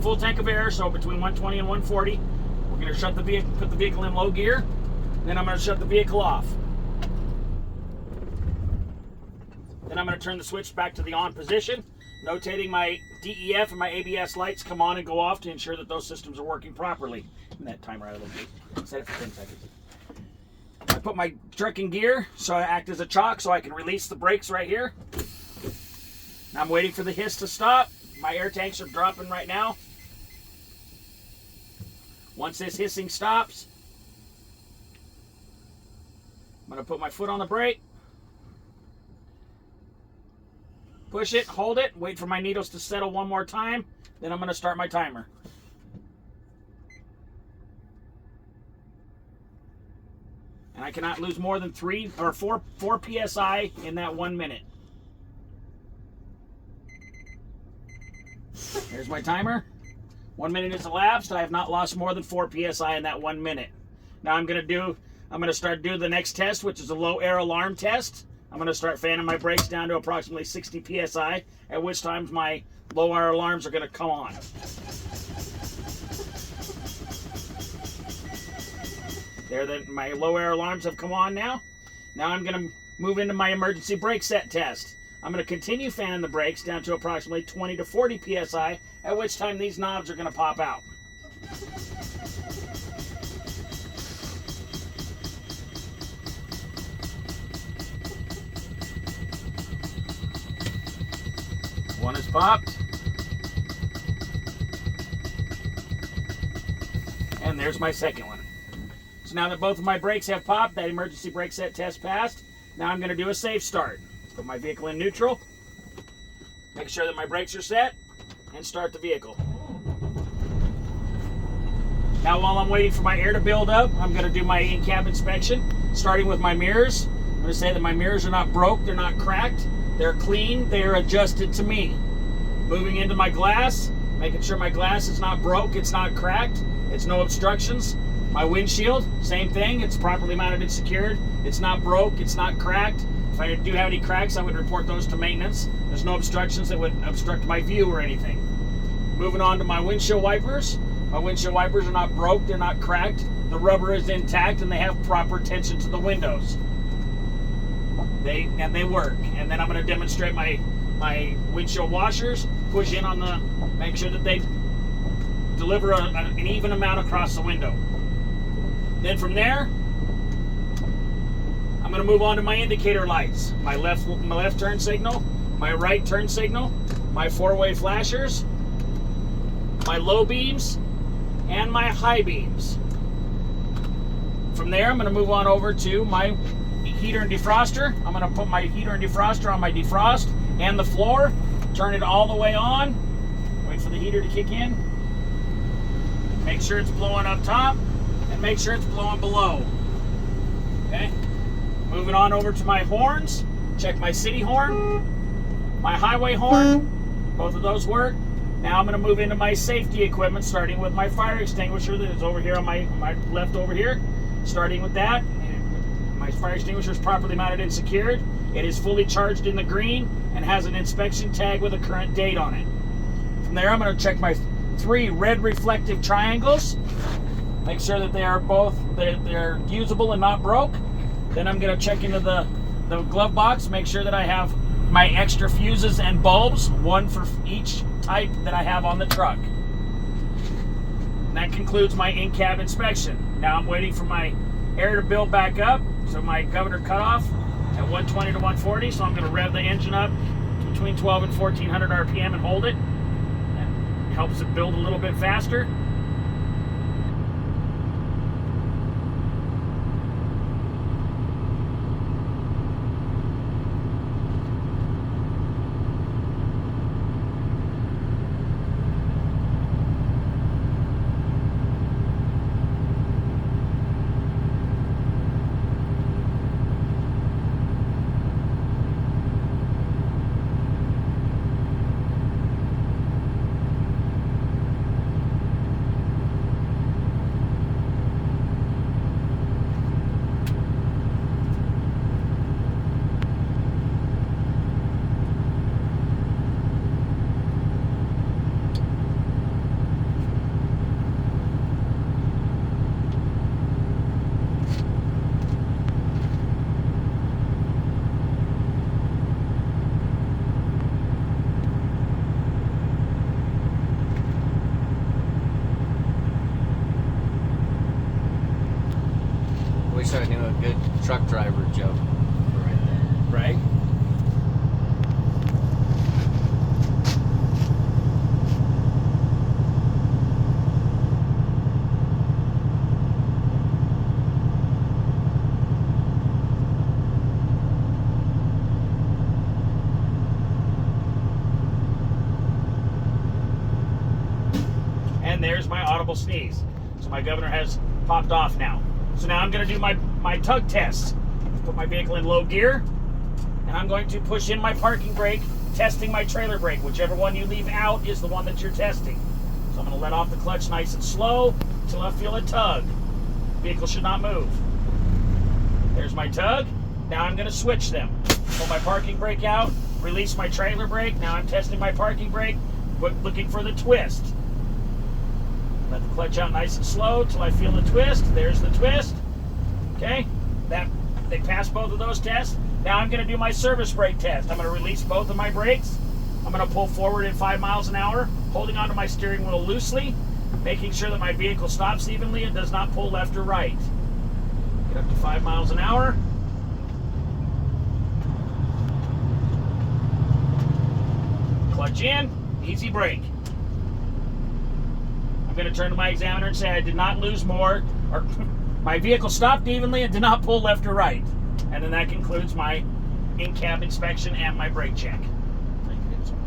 full tank of air, so between 120 and 140. We're going to shut the vehicle, put the vehicle in low gear. Then I'm going to shut the vehicle off. Then I'm going to turn the switch back to the on position, notating my DEF and my ABS lights come on and go off to ensure that those systems are working properly. And that timer out of the gate. Set it for 10 seconds. I put my truck in gear so I act as a chock so I can release the brakes right here. Now I'm waiting for the hiss to stop. My air tanks are dropping right now. Once this hissing stops, I'm going to put my foot on the brake. Push it, hold it, wait for my needles to settle one more time. Then I'm going to start my timer. And I cannot lose more than 4 PSI in that 1 minute. Here's my timer. 1 minute is elapsed. I have not lost more than 4 PSI in that 1 minute. Now I'm going to start doing the next test, which is a low air alarm test. I'm going to start fanning my brakes down to approximately 60 PSI, at which time my low air alarms are going to come on. My low air alarms have come on now. Now I'm going to move into my emergency brake set test. I'm going to continue fanning the brakes down to approximately 20 to 40 PSI, at which time these knobs are going to pop out. One is popped. And there's my second one. So now that both of my brakes have popped, that emergency brake set test passed, now I'm going to do a safe start. Put my vehicle in neutral, make sure that my brakes are set, and start the vehicle. Now while I'm waiting for my air to build up, I'm going to do my in-cab inspection, starting with my mirrors. I'm going to say that my mirrors are not broke, they're not cracked, they're clean, they are adjusted to me. Moving into my glass, making sure my glass is not broke, it's not cracked, it's no obstructions. My windshield, same thing, it's properly mounted and secured, it's not broke, it's not cracked. If I do have any cracks, I would report those to maintenance. There's no obstructions that would obstruct my view or anything. Moving on to my windshield wipers. My windshield wipers are not broke, they're not cracked. The rubber is intact and they have proper tension to the windows. They work. And then I'm going to demonstrate my windshield washers. Push in on make sure that they deliver an even amount across the window. Then from there, I'm going to move on to my indicator lights. My left turn signal, my right turn signal, my four-way flashers, my low beams, and my high beams. From there, I'm going to move on over to my heater and defroster. I'm going to put my heater and defroster on my defrost and the floor, turn it all the way on, wait for the heater to kick in, make sure it's blowing up top, and make sure it's blowing below. Okay? Moving on over to my horns, check my city horn, my highway horn, both of those work. Now I'm going to move into my safety equipment, starting with my fire extinguisher that is over here on my left over here. Starting with that, my fire extinguisher is properly mounted and secured. It is fully charged in the green and has an inspection tag with a current date on it. From there I'm going to check my 3 red reflective triangles, make sure that they are both they're usable and not broke. Then I'm going to check into the glove box, make sure that I have my extra fuses and bulbs, one for each type that I have on the truck. And that concludes my in-cab inspection. Now I'm waiting for my air to build back up, so my governor cutoff at 120 to 140, so I'm going to rev the engine up between 12 and 1400 RPM and hold it. That helps it build a little bit faster. a good truck driver joke right there. Right? And there's my audible sneeze. So my governor has popped off now. So now I'm going to do my tug test. Put my vehicle in low gear, and I'm going to push in my parking brake, testing my trailer brake. Whichever one you leave out is the one that you're testing. So I'm going to let off the clutch nice and slow until I feel a tug. Vehicle should not move. There's my tug. Now I'm going to switch them. Pull my parking brake out, release my trailer brake. Now I'm testing my parking brake, but looking for the twist. Let the clutch out nice and slow till I feel the twist. There's the twist. Okay, they passed both of those tests. Now I'm going to do my service brake test. I'm going to release both of my brakes. I'm going to pull forward at 5 miles an hour, holding onto my steering wheel loosely, making sure that my vehicle stops evenly and does not pull left or right. Get up to 5 miles an hour. Clutch in, easy brake. I'm going to turn to my examiner and say I did not lose more, or my vehicle stopped evenly and did not pull left or right. And then that concludes my INCAB inspection and my brake check.